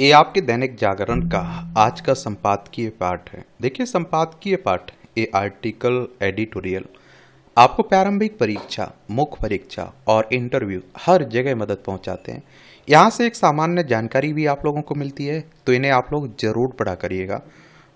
ये आपके दैनिक जागरण का आज का संपादकीय पाठ है। देखिए, संपादकीय पाठ ये आर्टिकल एडिटोरियल आपको प्रारंभिक परीक्षा, मुख्य परीक्षा और इंटरव्यू हर जगह मदद पहुंचाते हैं। यहाँ से एक सामान्य जानकारी भी आप लोगों को मिलती है, तो इन्हें आप लोग जरूर पढ़ा करिएगा।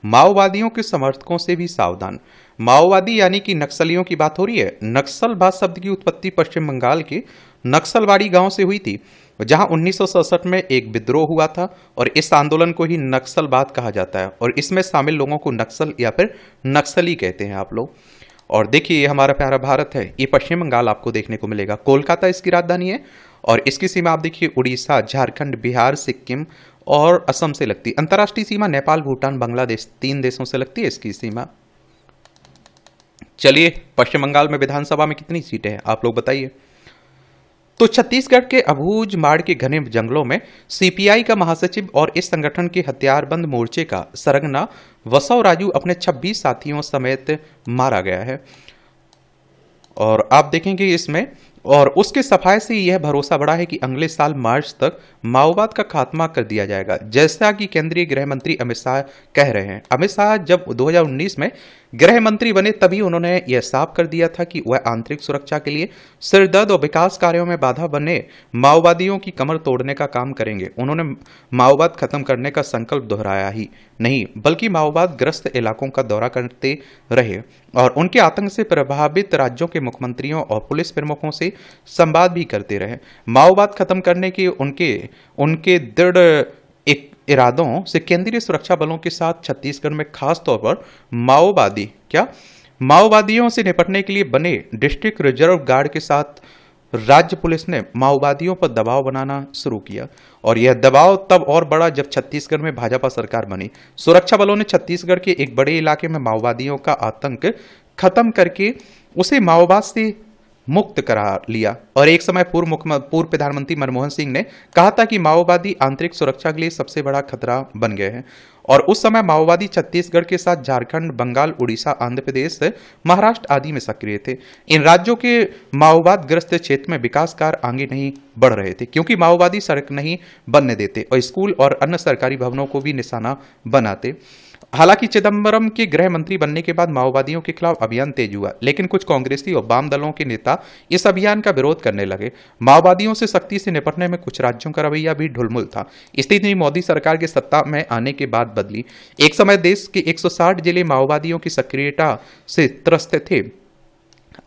माओवादियों के समर्थकों से भी सावधान। माओवादी यानी कि नक्सलियों की बात हो रही है। नक्सलवाद शब्द की उत्पत्ति पश्चिम बंगाल के नक्सलवाड़ी गांव से हुई थी, जहां 1967 में एक विद्रोह हुआ था और इस आंदोलन को ही नक्सलवाद कहा जाता है और इसमें शामिल लोगों को नक्सल या फिर नक्सली कहते हैं आप लोग। और देखिए, ये हमारा प्यारा भारत है, ये पश्चिम बंगाल आपको देखने को मिलेगा। कोलकाता इसकी राजधानी है और इसकी सीमा आप देखिए उड़ीसा, झारखंड, बिहार, सिक्किम और असम से लगती है। अंतर्राष्ट्रीय सीमा नेपाल, भूटान, बांग्लादेश 3 देशों से लगती है इसकी सीमा। चलिए, पश्चिम बंगाल में विधानसभा में कितनी सीटें हैं आप लोग बताइए। तो छत्तीसगढ़ के अबूझ माड़ के घने जंगलों में सीपीआई का महासचिव और इस संगठन के हथियारबंद मोर्चे का सरगना वसव राजू अपने 26 साथियों समेत मारा गया है। और आप देखेंगे इसमें, और उसके सफाई से यह भरोसा बढ़ा है कि अगले साल मार्च तक माओवाद का खात्मा कर दिया जाएगा, जैसा कि केंद्रीय गृह मंत्री अमित शाह कह रहे हैं। अमित शाह जब 2019 में गृह मंत्री बने तभी उन्होंने यह साफ कर दिया था कि वह आंतरिक सुरक्षा के लिए सिरदर्द और विकास कार्यों में बाधा बने माओवादियों की कमर तोड़ने का काम करेंगे। उन्होंने माओवाद खत्म करने का संकल्प दोहराया ही नहीं, बल्कि माओवाद ग्रस्त इलाकों का दौरा करते रहे और उनके आतंक से प्रभावित राज्यों के मुख्यमंत्रियों और पुलिस प्रमुखों से संवाद भी करते रहे। माओवाद खत्म करने के उनके दृढ़ इरादों से केंद्रीय सुरक्षा बलों के साथ छत्तीसगढ़ में खास तौर पर माओवादियों से निपटने के लिए बने डिस्ट्रिक्ट रिजर्व गार्ड के साथ राज्य पुलिस ने माओवादियों पर दबाव बनाना शुरू किया। और यह दबाव तब और बढ़ा जब छत्तीसगढ़ में भाजपा सरकार बनी। सुरक्षा बलों ने छत्तीसगढ़ के एक बड़े इलाके में माओवादियों का आतंक खत्म करके उसे माओवाद से मुक्त करा लिया। और एक समय पूर्व प्रधानमंत्री मनमोहन सिंह ने कहा था कि माओवादी आंतरिक सुरक्षा के लिए सबसे बड़ा खतरा बन गए हैं। और उस समय माओवादी छत्तीसगढ़ के साथ झारखंड, बंगाल, उड़ीसा, आंध्र प्रदेश, महाराष्ट्र आदि में सक्रिय थे। इन राज्यों के माओवाद ग्रस्त क्षेत्र में विकास कार्य आगे नहीं बढ़ रहे थे क्योंकि माओवादी सड़क नहीं बनने देते और स्कूल और अन्य सरकारी भवनों को भी निशाना बनाते। हालांकि चिदम्बरम के गृह मंत्री बनने के बाद माओवादियों के खिलाफ अभियान तेज हुआ, लेकिन कुछ कांग्रेसी और वाम दलों के नेता इस अभियान का विरोध करने लगे। माओवादियों से सख्ती से निपटने में कुछ राज्यों का रवैया भी ढुलमुल था। स्थिति मोदी सरकार की सत्ता में आने के बाद बदली। एक समय देश के 160 जिले माओवादियों की सक्रियता से त्रस्त थे,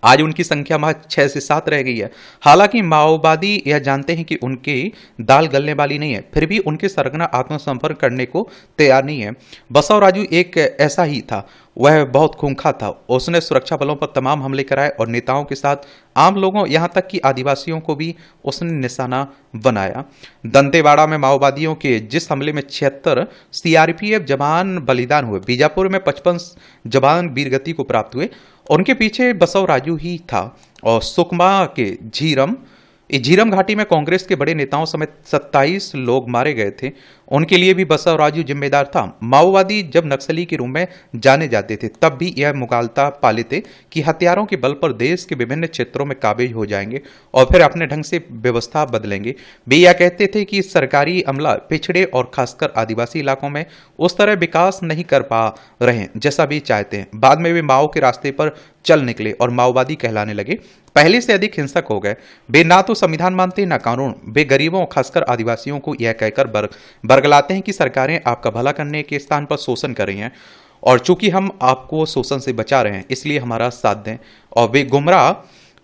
आज उनकी संख्या महज 6 से 7 रह गई है। हालांकि माओवादी यह जानते हैं कि उनकी दाल गलने वाली नहीं है, फिर भी उनके सरगना आत्मसमर्पण करने को तैयार नहीं है। बसव राजू एक ऐसा ही था। वह बहुत खूंखार था। उसने सुरक्षा बलों पर तमाम हमले कराए और नेताओं के साथ आम लोगों, यहां तक कि आदिवासियों को भी उसने निशाना बनाया। दंतेवाड़ा में माओवादियों के जिस हमले में 76 सीआरपीएफ जवान बलिदान हुए, बीजापुर में 55 जवान वीरगति को प्राप्त हुए, उनके पीछे बसव राजू ही था। और सुकमा के झीरम घाटी में कांग्रेस के बड़े नेताओं समेत 27 लोग मारे गए थे, उनके लिए भी बसव राजू जिम्मेदार था। माओवादी जब नक्सली के रूप में जाने जाते थे तब भी यह मुगालता पाले थे कि हथियारों के बल पर देश के विभिन्न क्षेत्रों में काबिज हो जाएंगे और फिर अपने ढंग से व्यवस्था बदलेंगे। वे यह कहते थे कि सरकारी अमला पिछड़े और खासकर आदिवासी इलाकों में उस तरह विकास नहीं कर पा रहे हैं जैसा भी चाहते हैं। बाद में वे माओ के रास्ते पर चल निकले और माओवादी कहलाने लगे। पहले से अधिक हिंसक हो गए। वे ना तो संविधान मानते ना कानून। वे गरीबों खासकर आदिवासियों को यह कहकर बरगलाते हैं कि सरकारें आपका भला करने के स्थान पर शोषण कर रही हैं और चूंकि हम आपको शोषण से बचा रहे हैं इसलिए हमारा साथ दें। और वे गुमराह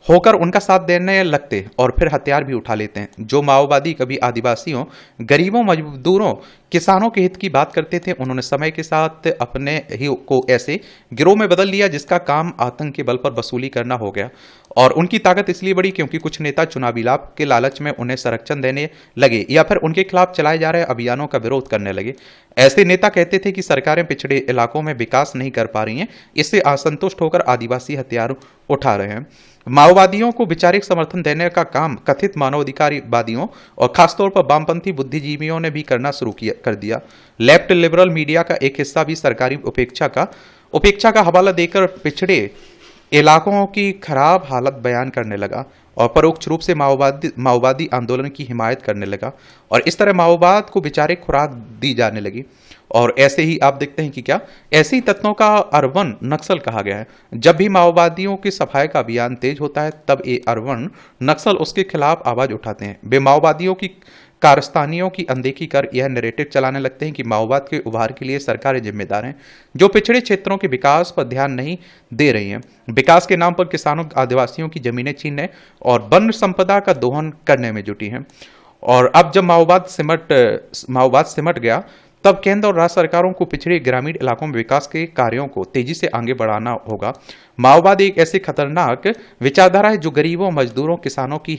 होकर उनका साथ देने लगते और फिर हथियार भी उठा लेते हैं। जो माओवादी कभी आदिवासियों, गरीबों, मजदूरों, किसानों के हित की बात करते थे, उन्होंने समय के साथ अपने ही को ऐसे गिरोह में बदल लिया जिसका काम आतंक के बल पर वसूली करना हो गया। और उनकी ताकत इसलिए बढ़ी क्योंकि कुछ नेता चुनावी लाभ के लालच में उन्हें संरक्षण देने लगे या फिर उनके खिलाफ चलाए जा रहे अभियानों का विरोध करने लगे। ऐसे नेता कहते थे कि सरकारें पिछड़े इलाकों में विकास नहीं कर पा रही हैं, इससे असंतुष्ट होकर आदिवासी हथियार उठा रहे हैं। माओवादियों को वैचारिक समर्थन देने का काम कथित मानवाधिकारवादियों और खासतौर पर वामपंथी बुद्धिजीवियों ने भी करना शुरू कर दिया। लेफ्ट लिबरल मीडिया का एक हिस्सा भी सरकारी उपेक्षा का हवाला देकर पिछड़े इलाकों की खराब हालत बयान करने लगा और परोक्ष रूप से माओवादी आंदोलन की हिमायत करने लगा और इस तरह माओवाद को वैचारिक खुराक दी जाने लगी। और ऐसे ही आप देखते हैं कि क्या ऐसे ही तत्वों का अर्बन नक्सल कहा गया है। जब भी माओवादियों की सफाई का अभियान तेज होता है तब ये अर्बन नक्सल उसके खिलाफ आवाज उठाते हैं। वे माओवादियों की कारस्तानियों की अनदेखी कर यह नैरेटिव चलाने लगते हैं कि माओवाद के उभार के लिए सरकारें जिम्मेदार हैं, जो पिछड़े क्षेत्रों के विकास पर ध्यान नहीं दे रही हैं। विकास के नाम पर किसानों आदिवासियों की जमीनें छीनने और वन संपदा का दोहन करने में जुटी हैं। और अब जब माओवाद सिमट गया तब केंद्र और राज्य सरकारों को पिछड़े ग्रामीण इलाकों में विकास के कार्यों को तेजी से आगे बढ़ाना होगा। माओवाद एक ऐसी खतरनाक विचारधारा है जो गरीबों, मजदूरों, किसानों की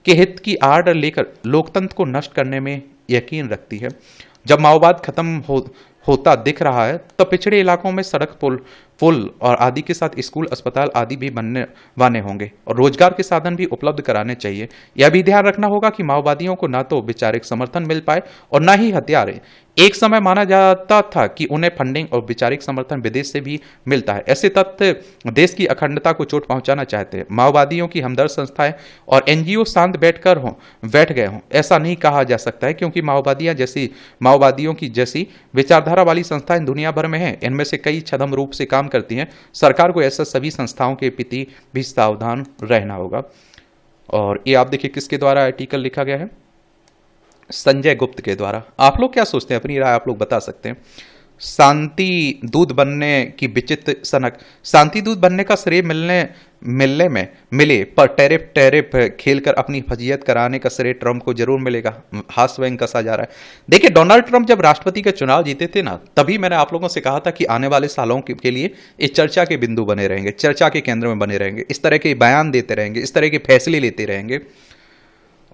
हित की आड़ लेकर लोकतंत्र को नष्ट करने में यकीन रखती है। जब माओवाद होता दिख रहा है तब पिछड़े इलाकों में सड़क, पुल और आदि के साथ स्कूल, अस्पताल आदि भी बनने होंगे और रोजगार के साधन भी उपलब्ध कराने चाहिए। यह भी ध्यान रखना होगा कि माओवादियों को ना तो वैचारिक समर्थन मिल पाए और ना ही हथियार। एक समय माना जाता था कि उन्हें फंडिंग और वैचारिक समर्थन विदेश से भी मिलता है। ऐसे तथ्य देश की अखंडता को चोट पहुंचाना चाहते हैं। माओवादियों की हमदर्द संस्थाएं और एनजीओ शांत बैठ गए हों ऐसा नहीं कहा जा सकता है, क्योंकि माओवादियों की जैसी विचारधारा वाली संस्थाएं दुनिया भर में हैं। इनमें से कई छद्म रूप से काम करती हैं। सरकार को ऐसा सभी संस्थाओं के प्रति भी सावधान रहना होगा। और ये आप देखिए किसके द्वारा आर्टिकल लिखा गया है, संजय गुप्त के द्वारा। आप लोग क्या सोचते हैं, अपनी राय आप लोग बता सकते हैं। शांति दूत बनने की विचित्र सनक, शांति दूत बनने का श्रेय मिले पर टैरिफ खेलकर अपनी फजीयत कराने का श्रेय ट्रंप को जरूर मिलेगा। हास्य व्यंग कसा जा रहा है। देखिए, डोनाल्ड ट्रंप जब राष्ट्रपति का चुनाव जीते थे ना, तभी मैंने आप लोगों से कहा था कि आने वाले सालों के लिए ये चर्चा के बिंदु बने रहेंगे, चर्चा के केंद्र में बने रहेंगे, इस तरह के बयान देते रहेंगे, इस तरह के फैसले लेते रहेंगे।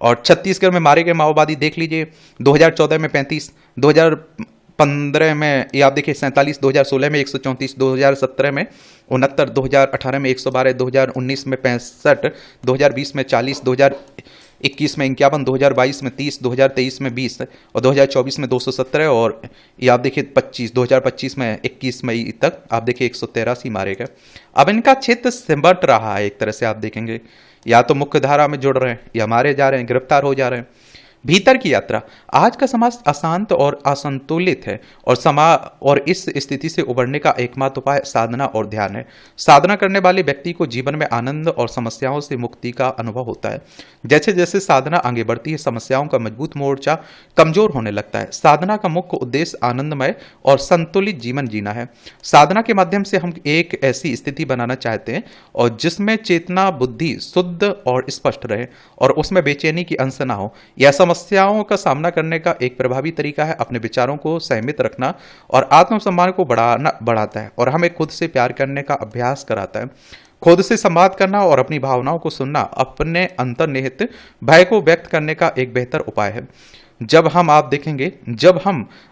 और छत्तीसगढ़ में मारे गए माओवादी देख लीजिए, 2014 में 35, 2015 में ये आप देखिए 47, 2016 में 134, 2017 में 69, 2018 में 112, 2019 में 65, 2020 में 40, 2021 में 51, 2022 में 30, 2023 में 20 और 2024 में 217 और ये आप देखिए 2025 में 21 मई तक आप देखिए 183 मारे गए। अब इनका क्षेत्र सिमट रहा है। एक तरह से आप देखेंगे या तो मुख्य धारा में जुड़ रहे हैं या मारे जा रहे हैं, गिरफ्तार हो जा रहे हैं। भीतर की यात्रा। आज का समाज अशांत और असंतुलित है और इस स्थिति से उबरने का एकमात्र उपाय साधना और ध्यान है। साधना करने वाले व्यक्ति को जीवन में आनंद और समस्याओं से मुक्ति का अनुभव होता है। जैसे जैसे साधना आगे बढ़ती है, समस्याओं का मजबूत मोर्चा कमजोर होने लगता है। साधना का मुख्य उद्देश्य आनंदमय और संतुलित जीवन जीना है। साधना के माध्यम से हम एक ऐसी स्थिति बनाना चाहते हैं और जिसमें चेतना, बुद्धि शुद्ध और स्पष्ट रहे और उसमें बेचैनी की अंश ना हो। यह समस्याओं का सामना करने का एक प्रभावी तरीका है अपने विचारों को संयमित रखना और आत्मसम्मान को बढ़ाता है और हमें खुद से प्यार करने का अभ्यास कराता है। खुद से संवाद करना और अपनी भावनाओं को सुनना अपने अंतर्निहित भय को व्यक्त करने का एक बेहतर उपाय है। जब हम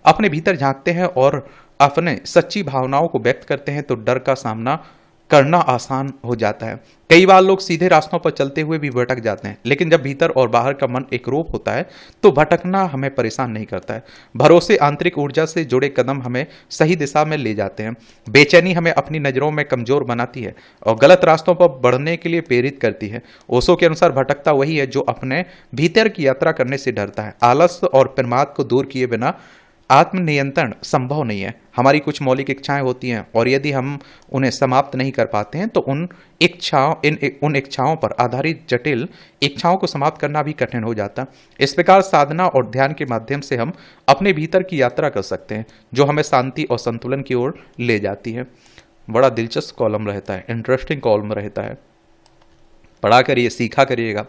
अपने भीतर झांकते हैं और अपने सच्ची भावनाओं को व्यक्त करते हैं तो डर का सामना करना आसान हो जाता है। कई बार लोग सीधे रास्तों पर चलते हुए भी भटक जाते हैं, लेकिन जब भीतर और बाहर का मन एकरूप होता है तो भटकना हमें परेशान नहीं करता है। भरोसे, आंतरिक ऊर्जा से जुड़े कदम हमें सही दिशा में ले जाते हैं। बेचैनी हमें अपनी नजरों में कमजोर बनाती है और गलत रास्तों पर बढ़ने के लिए प्रेरित करती है। ओशो के अनुसार भटकता वही है जो अपने भीतर की यात्रा करने से डरता है। आलस और प्रमाद को दूर किए बिना आत्मनियंत्रण संभव नहीं है। हमारी कुछ मौलिक इच्छाएं होती हैं और यदि हम उन्हें समाप्त नहीं कर पाते हैं तो उन इच्छाओं पर आधारित जटिल इच्छाओं को समाप्त करना भी कठिन हो जाता है। इस प्रकार साधना और ध्यान के माध्यम से हम अपने भीतर की यात्रा कर सकते हैं जो हमें शांति और संतुलन की ओर ले जाती है। बड़ा दिलचस्प कॉलम रहता है, इंटरेस्टिंग कॉलम रहता है, पढ़ा करिए, सीखा करिएगा।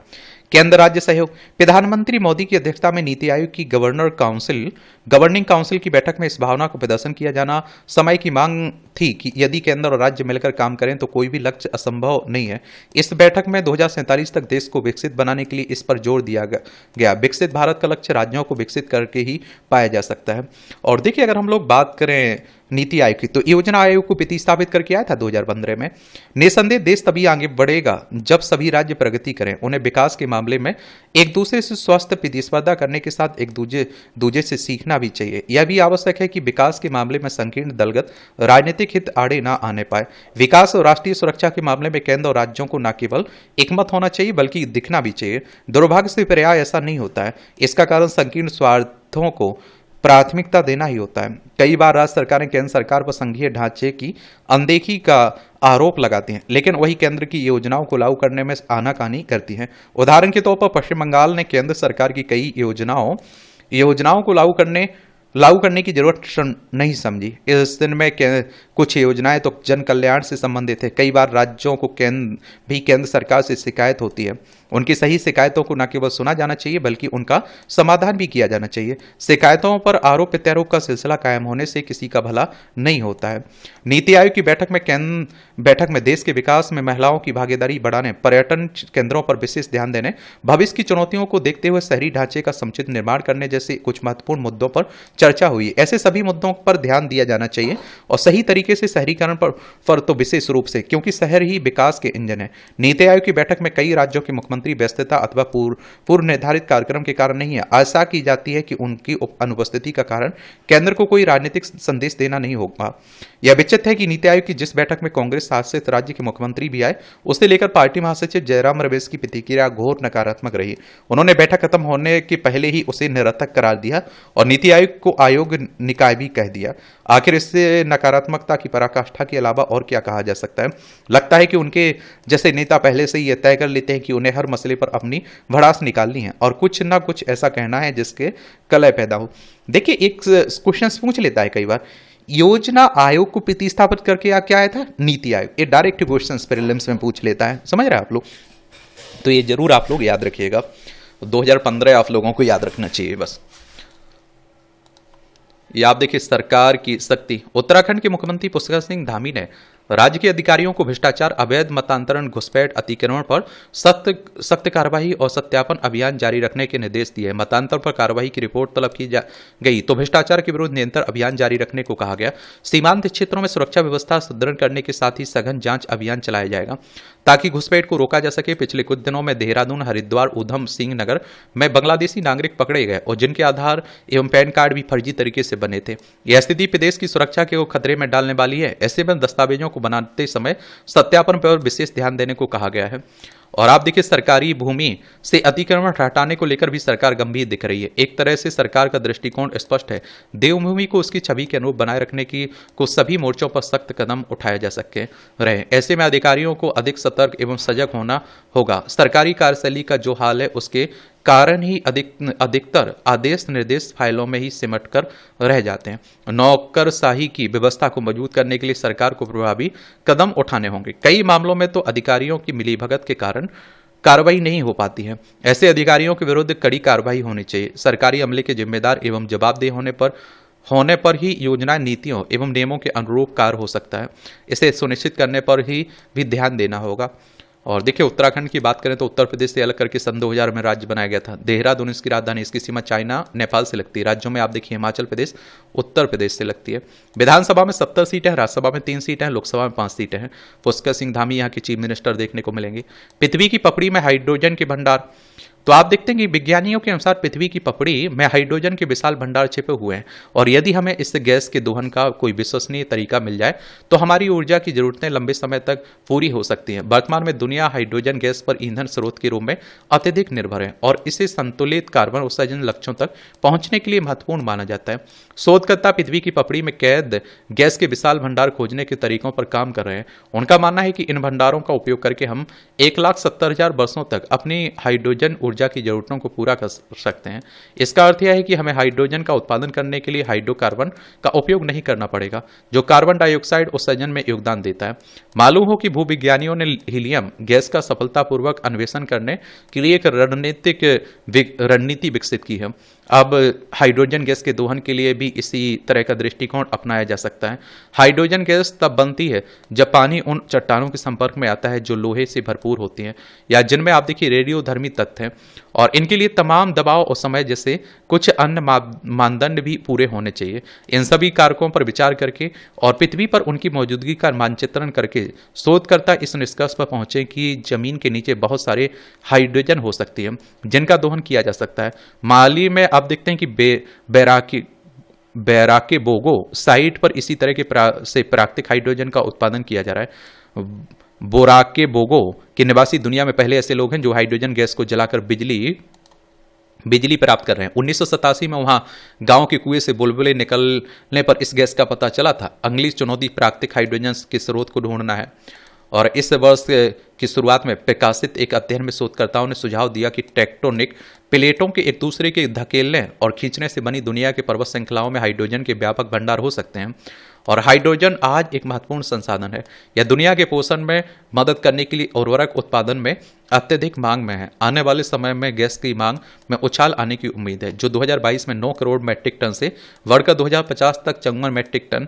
केंद्र राज्य सहयोग। प्रधानमंत्री मोदी की अध्यक्षता में नीति आयोग की गवर्निंग काउंसिल की बैठक में इस भावना को प्रदर्शन किया जाना समय की मांग थी कि यदि केंद्र और राज्य मिलकर काम करें तो कोई भी लक्ष्य असंभव नहीं है। इस बैठक में 2047 तक देश को विकसित बनाने के लिए इस पर जोर दिया गया। विकसित भारत का लक्ष्य राज्यों को विकसित करके ही पाया जा सकता है। और देखिए, अगर हम लोग बात करें नीति आयोग की, तो योजना आयोग को प्रतिस्थापित करके आया था 2015 में। निसंदेह देश तभी आगे बढ़ेगा जब सभी राज्य प्रगति करें, उन्हें विकास के मामले में एक दूसरे से स्वस्थ प्रतिस्पर्धा करने के साथ एक दूसरे से सीखना भी चाहिए। यह भी आवश्यक है कि विकास के मामले में संकीर्ण दलगत राजनीतिक हित आड़े न आने पाए। विकास और राष्ट्रीय सुरक्षा के मामले में केंद्र और राज्यों को न केवल एकमत होना चाहिए बल्कि दिखना भी चाहिए। दुर्भाग्य से पर्याय ऐसा नहीं होता है। इसका कारण संकीर्ण स्वार्थों को प्राथमिकता देना ही होता है। कई बार राज्य सरकारें केंद्र सरकार पर संघीय ढांचे की अनदेखी का आरोप लगाती हैं, लेकिन वही केंद्र की योजनाओं को लागू करने में आनाकानी करती हैं। उदाहरण के तौर पर पश्चिम बंगाल ने केंद्र सरकार की कई योजनाओं को लागू करने की जरूरत नहीं समझी। इस दिन में कुछ योजनाएं तो जन कल्याण से संबंधित है। कई बार राज्यों को केंद्र सरकार से शिकायत होती है। उनकी सही शिकायतों को न केवल सुना जाना चाहिए बल्कि उनका समाधान भी किया जाना चाहिए। शिकायतों पर आरोप प्रत्यारोप का सिलसिला कायम होने से किसी का भला नहीं होता है। नीति आयोग की बैठक में देश के विकास में महिलाओं की भागीदारी बढ़ाने, पर्यटन केंद्रों पर विशेष ध्यान देने, भविष्य की चुनौतियों को देखते हुए शहरी ढांचे का समुचित निर्माण करने जैसे कुछ महत्वपूर्ण मुद्दों पर चर्चा हुई। ऐसे सभी मुद्दों पर ध्यान दिया जाना चाहिए और सही तरीके से शहरीकरण पर तो विशेष रूप से, क्योंकि शहर ही विकास के इंजन है। नीति आयोग की बैठक में कई राज्यों के मुख्यमंत्री व्यस्तता अथवा पूर्व निर्धारित कार्यक्रम के कारण नहीं है। आशा की जाती है कि उनकी अनुपस्थिति का कारण केंद्र को कोई राजनीतिक संदेश देना नहीं होगा। यह विचित्र है कि नीति आयोग की जिस बैठक में कांग्रेस शासित राज्य के मुख्यमंत्री भी आए, उसे लेकर पार्टी महासचिव जयराम रमेश की प्रतिक्रिया घोर नकारात्मक रही। उन्होंने बैठक खत्म होने के पहले ही उसे निरर्थक करार दिया और नीति आयोग को आयोग निकाय भी कह दिया। आखिर इससे नकारात्मकता की पराकाष्ठा के अलावा और क्या कहा जा सकता है। लगता है कि उनके जैसे नेता पहले से ही यह तय कर लेते हैं कि उन्हें हर मसले पर अपनी भड़ास निकालनी है और कुछ ना कुछ ऐसा कहना है जिसके कलह पैदा हो। देखिए, एक क्वेश्चन पूछ लेता है कई बार, योजना आयोग को प्रतिस्थापित करके क्या आया था? नीति आयोग। ये डायरेक्ट क्वेश्चन प्रीलिम्स में पूछ लेता है, समझ रहे हैं आप लोग? तो ये जरूर आप लोग याद रखिएगा। 2015 आप लोगों को याद रखना चाहिए बस। ये आप देखिए, सरकार की शक्ति। उत्तराखंड के मुख्यमंत्री पुष्कर सिंह धामी ने राज्य के अधिकारियों को भ्रष्टाचार, अवैध मतांतरण, घुसपैठ, अतिक्रमण पर सख्त कार्रवाई और सत्यापन अभियान जारी रखने के निर्देश दिए। मतांतर पर कार्रवाई की रिपोर्ट तलब की गई तो भ्रष्टाचार के विरुद्ध निरंतर अभियान जारी रखने को कहा गया। सीमांत क्षेत्रों में सुरक्षा व्यवस्था सुदृढ़ करने के साथ ही सघन जांच अभियान चलाया जाएगा ताकि घुसपैठ को रोका जा सके। पिछले कुछ दिनों में देहरादून, हरिद्वार, उधम सिंह नगर में बांग्लादेशी नागरिक पकड़े गए और जिनके आधार एवं पैन कार्ड भी फर्जी तरीके से बने थे। यह स्थिति प्रदेश की सुरक्षा को खतरे में डालने वाली है। ऐसे में दस्तावेजों को बनाते समय सत्यापन पर विशेष ध्यान देने को कहा गया है। और आप देखिए, सरकारी भूमि से अतिक्रमण हटाने को लेकर भी सरकार गंभीर दिख रही है। एक तरह से सरकार का दृष्टिकोण स्पष्ट है। देवभूमि को उसकी छवि के अनुरूप बनाए रखने को सभी मोर्चों पर सख्त कदम उठाए जा सकते रहे। ऐसे में अधिकारियों को अधिक सतर्क एवं सजग होना होगा। सरकारी कार्यशैली का जो हाल है उसके कारण ही अधिकतर आदेश निर्देश फाइलों में ही सिमट कर रह जाते हैं। नौकरशाही की व्यवस्था को मजबूत करने के लिए सरकार को प्रभावी कदम उठाने होंगे। कई मामलों में तो अधिकारियों की मिलीभगत के कारण कार्रवाई नहीं हो पाती है। ऐसे अधिकारियों के विरुद्ध कड़ी कार्रवाई होनी चाहिए। सरकारी अमले के जिम्मेदार एवं जवाबदेह होने पर ही योजना, नीतियों एवं नियमों के अनुरूप कार्य हो सकता है। इसे सुनिश्चित करने पर ही भी ध्यान देना होगा। और देखिए, उत्तराखंड की बात करें तो उत्तर प्रदेश से अलग करके सन 2000 में राज्य बनाया गया था। देहरादून इसकी राजधानी, इसकी सीमा चाइना, नेपाल से लगती है। राज्यों में आप देखिए, हिमाचल प्रदेश उत्तर प्रदेश से लगती है। विधानसभा में 70 सीटें हैं, राज्यसभा में 3 सीटें हैं, लोकसभा में 5 सीटें हैं। पुष्कर सिंह धामी यहाँ के चीफ मिनिस्टर देखने को मिलेंगे। पृथ्वी की पपड़ी में हाइड्रोजन के भंडार, तो आप देखते हैं कि विज्ञानियों के अनुसार पृथ्वी की पपड़ी में हाइड्रोजन के विशाल भंडार छिपे हुए हैं और यदि हमें इस गैस के दोहन का कोई विश्वसनीय तरीका मिल जाए तो हमारी ऊर्जा की जरूरतें लंबे समय तक पूरी हो सकती हैं। वर्तमान में दुनिया हाइड्रोजन गैस पर ईंधन स्रोत के रूप में अत्यधिक निर्भर है और इसे संतुलित कार्बन उत्सर्जन लक्ष्यों तक पहुंचने के लिए महत्वपूर्ण माना जाता है। शोधकर्ता पृथ्वी की पपड़ी में कैद गैस के विशाल भंडार खोजने के तरीकों पर काम कर रहे हैं। उनका मानना है कि इन भंडारों का उपयोग करके हम 1,70,000 वर्षों तक अपनी हाइड्रोजन ऊर्जा की जरूरतों को पूरा कर सकते हैं। इसका अर्थ यह है कि हमें हाइड्रोजन का उत्पादन करने के लिए हाइड्रोकार्बन का उपयोग नहीं करना पड़ेगा, जो कार्बन डाइऑक्साइड उत्सर्जन में योगदान देता है। मालूम हो कि भूविज्ञानियों ने हीलियम गैस का सफलतापूर्वक अन्वेषण करने के लिए एक रणनीति विकसित की है। अब हाइड्रोजन गैस के दोहन के लिए भी इसी तरह का दृष्टिकोण अपनाया जा सकता है। हाइड्रोजन गैस तब बनती है जब पानी उन चट्टानों के संपर्क में आता है जो लोहे से भरपूर होती हैं या जिनमें आप देखिए रेडियोधर्मी तत्व हैं। और इनके लिए तमाम दबाव और समय जैसे कुछ अन्य मानदंड भी पूरे होने चाहिए। इन सभी कारकों पर विचार करके और पृथ्वी पर उनकी मौजूदगी का मानचित्रण करके शोधकर्ता इस निष्कर्ष पर पहुंचे कि जमीन के नीचे बहुत सारे हाइड्रोजन हो सकती है जिनका दोहन किया जा सकता है। माली में आप देखते हैं कि बैराके बोगो साइट पर इसी तरह के से प्राकृतिक हाइड्रोजन का उत्पादन किया जा रहा है। बोराके बोगो के निवासी दुनिया में पहले ऐसे लोग हैं जो हाइड्रोजन गैस को जलाकर बिजली प्राप्त कर रहे हैं। 1987 में वहां गांव के कुएं से बुलबुले निकलने पर इस गैस का पता चला था। अगली चुनौती प्राकृतिक हाइड्रोजन के स्रोत को ढूंढना है और इस वर्ष की शुरुआत में प्रकाशित एक अध्ययन में शोधकर्ताओं ने सुझाव दिया कि टेक्टोनिक प्लेटों के एक दूसरे के धकेलने और खींचने से बनी दुनिया के पर्वत श्रृंखलाओं में हाइड्रोजन के व्यापक भंडार हो सकते हैं और हाइड्रोजन आज एक महत्वपूर्ण संसाधन है। यह दुनिया के पोषण में मदद करने के लिए उर्वरक उत्पादन में अत्यधिक मांग में है। आने वाले समय में गैस की मांग में उछाल आने की उम्मीद है, जो 2022 में 9 करोड़ मैट्रिक टन से बढ़कर 2050 तक 54 मैट्रिक टन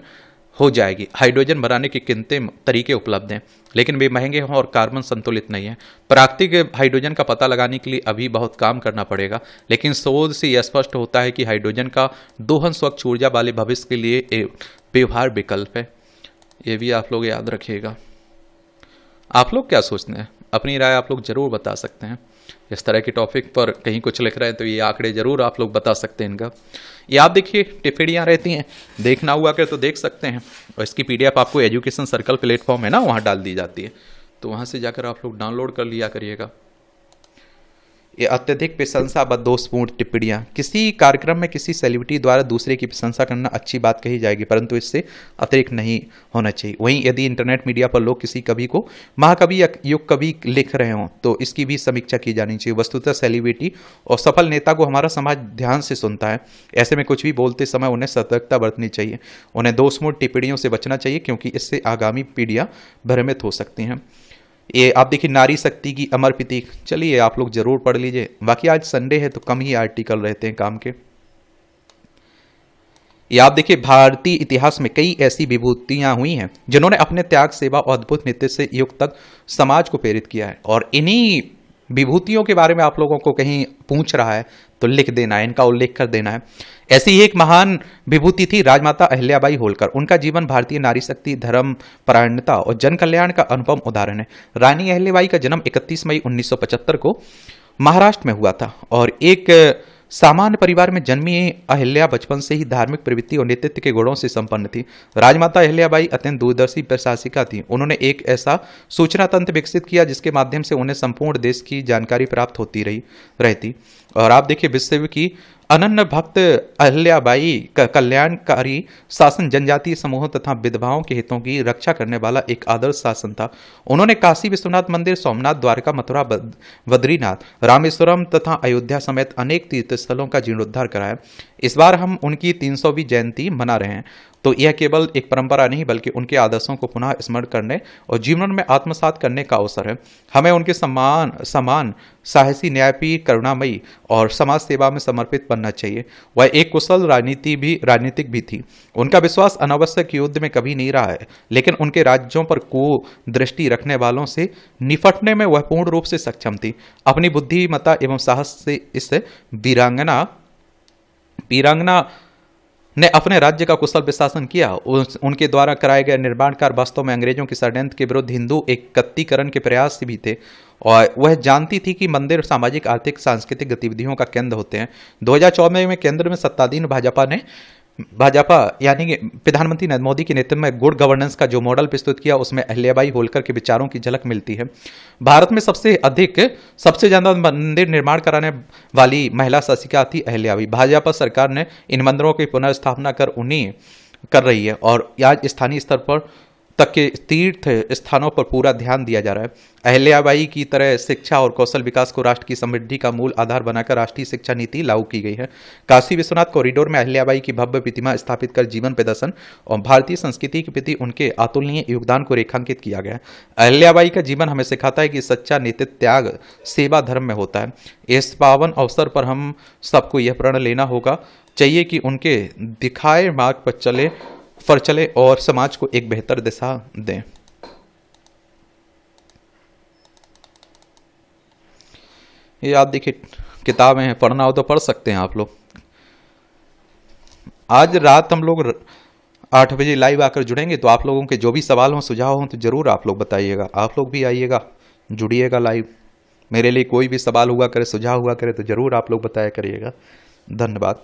हो जाएगी। हाइड्रोजन बनाने के कितने तरीके उपलब्ध हैं, लेकिन वे महंगे हैं और कार्बन संतुलित नहीं है। प्राकृतिक हाइड्रोजन का पता लगाने के लिए अभी बहुत काम करना पड़ेगा, लेकिन शोध से यह स्पष्ट होता है कि हाइड्रोजन का दोहन स्वच्छ ऊर्जा वाले भविष्य के लिए एक व्यवहार विकल्प है। ये भी आप लोग याद रखिएगा। आप लोग क्या सोचते हैं? अपनी राय आप लोग जरूर बता सकते हैं। इस तरह के टॉपिक पर कहीं कुछ लिख रहे हैं तो ये आंकड़े जरूर आप लोग बता सकते हैं इनका। ये आप देखिए टिप्पणियाँ रहती हैं, देखना हुआ कर तो देख सकते हैं और इसकी पीडीएफ आपको एजुकेशन सर्कल प्लेटफॉर्म है ना, वहाँ डाल दी जाती है, तो वहाँ से जाकर आप लोग डाउनलोड कर लिया करिएगा। ये अत्यधिक प्रशंसा व दोषपूर्ण टिप्पणियां। किसी कार्यक्रम में किसी सेलिब्रिटी द्वारा दूसरे की प्रशंसा करना अच्छी बात कही जाएगी, परंतु इससे अतिरिक्त नहीं होना चाहिए। वहीं यदि इंटरनेट मीडिया पर लोग किसी कवि को महाकवि या युग कवि लिख रहे हों तो इसकी भी समीक्षा की जानी चाहिए। वस्तुतः सेलिब्रिटी और सफल नेता को हमारा समाज ध्यान से सुनता है। ऐसे में कुछ भी बोलते समय उन्हें सतर्कता बरतनी चाहिए। उन्हें दोषपूर्ण टिप्पणियों से बचना चाहिए, क्योंकि इससे आगामी पीढ़ियां भ्रमित हो सकती हैं। ये आप देखिए नारी शक्ति की अमर प्रतीक, चलिए आप लोग जरूर पढ़ लीजिए। बाकी आज संडे है तो कम ही आर्टिकल रहते हैं काम के। ये आप देखिए भारतीय इतिहास में कई ऐसी विभूतियां हुई हैं जिन्होंने अपने त्याग, सेवा और अद्भुत नृत्य से युग तक समाज को प्रेरित किया है। और इन्हीं विभूतियों के बारे में आप लोगों को कहीं पूछ रहा है तो लिख देना है, इनका उल्लेख कर देना है। ऐसी ही एक महान विभूति थी राजमाता अहिल्याबाई होलकर। उनका जीवन भारतीय नारी शक्ति, धर्म परायणता और जन कल्याण का अनुपम उदाहरण है। रानी अहिल्याबाई का जन्म 31 मई 1975 को महाराष्ट्र में हुआ था और एक सामान्य परिवार में जन्मी अहिल्या बचपन से ही धार्मिक प्रवृत्ति और नेतृत्व के गुणों से संपन्न थी। राजमाता अहिल्याबाई अत्यंत दूरदर्शी प्रशासिका थी। उन्होंने एक ऐसा सूचना तंत्र विकसित किया जिसके माध्यम से उन्हें संपूर्ण देश की जानकारी प्राप्त होती रहती। और आप देखिए विश्व की अनन्य भक्त अहिल्याबाई का कल्याणकारी शासन जनजातीय समूहों तथा विधवाओं के हितों की रक्षा करने वाला एक आदर्श शासन था। उन्होंने काशी विश्वनाथ मंदिर, सोमनाथ, द्वारका, मथुरा, बद्रीनाथ, रामेश्वरम तथा अयोध्या समेत अनेक तीर्थ स्थलों का जीर्णोद्धार कराया। इस बार हम उनकी 300वीं जयंती मना रहे हैं, तो यह केवल एक परंपरा नहीं बल्कि उनके आदर्शों को पुनः स्मरण करने और जीवन में आत्मसात करने का अवसर है। हमें उनके समान साहसी, न्यायप्रिय, करुणामयी और समाज सेवा में समर्पित बनना चाहिए। वह एक कुशल राजनीतिक भी थी। उनका विश्वास अनावश्यक युद्ध में कभी नहीं रहा है, लेकिन उनके राज्यों पर कुदृष्टि रखने वालों से निपटने में वह पूर्ण रूप से सक्षम थी। अपनी बुद्धिमत्ता एवं साहस से इस वीरांगना ने अपने राज्य का कुशल प्रशासन किया। उनके द्वारा कराए गए निर्माण कार्य वास्तव में अंग्रेजों के षड्यंत्र के विरुद्ध हिंदू एकत्रीकरण के प्रयास भी थे और वह जानती थी कि मंदिर सामाजिक, आर्थिक, सांस्कृतिक गतिविधियों का केंद्र होते हैं। 2014 में केंद्र में सत्ताधीन भाजपा यानी कि प्रधानमंत्री नरेंद्र मोदी के नेतृत्व में गुड गवर्नेंस का जो मॉडल प्रस्तुत किया उसमें अहिल्याबाई होलकर के विचारों की झलक मिलती है। भारत में सबसे ज्यादा मंदिर निर्माण कराने वाली महिला शासिका थी अहिल्याबाई। भाजपा सरकार ने इन मंदिरों की पुनर्स्थापना कर रही है और आज स्थानीय स्तर पर तक के तीर्थ स्थानों पर पूरा ध्यान दिया जा रहा है। अहिल्याबाई की तरह शिक्षा और कौशल विकास को राष्ट्र की समृद्धि का मूल आधार बनाकर राष्ट्रीय शिक्षा नीति लागू की गई है। काशी विश्वनाथ कॉरिडोर में अहिल्याबाई की भव्य प्रतिमा स्थापित कर जीवन प्रदर्शन और भारतीय संस्कृति के प्रति उनके अतुलनीय योगदान को रेखांकित किया गया है। अहिल्याबाई का जीवन हमें सिखाता है कि सच्चा नेतृत्व त्याग, सेवा, धर्म में होता है। इस पावन अवसर पर हम सबको यह प्रण लेना चाहिए कि उनके दिखाए मार्ग पर चले और समाज को एक बेहतर दिशा दें। ये आप देखिए किताबें हैं, पढ़ना हो तो पढ़ सकते हैं आप लोग। आज रात हम लोग 8 बजे लाइव आकर जुड़ेंगे, तो आप लोगों के जो भी सवाल हों सुझाव हों तो ज़रूर आप लोग बताइएगा। आप लोग भी आइएगा, जुड़िएगा लाइव। मेरे लिए कोई भी सवाल हुआ करे, सुझाव हुआ करे तो ज़रूर आप लोग बताया करिएगा। धन्यवाद।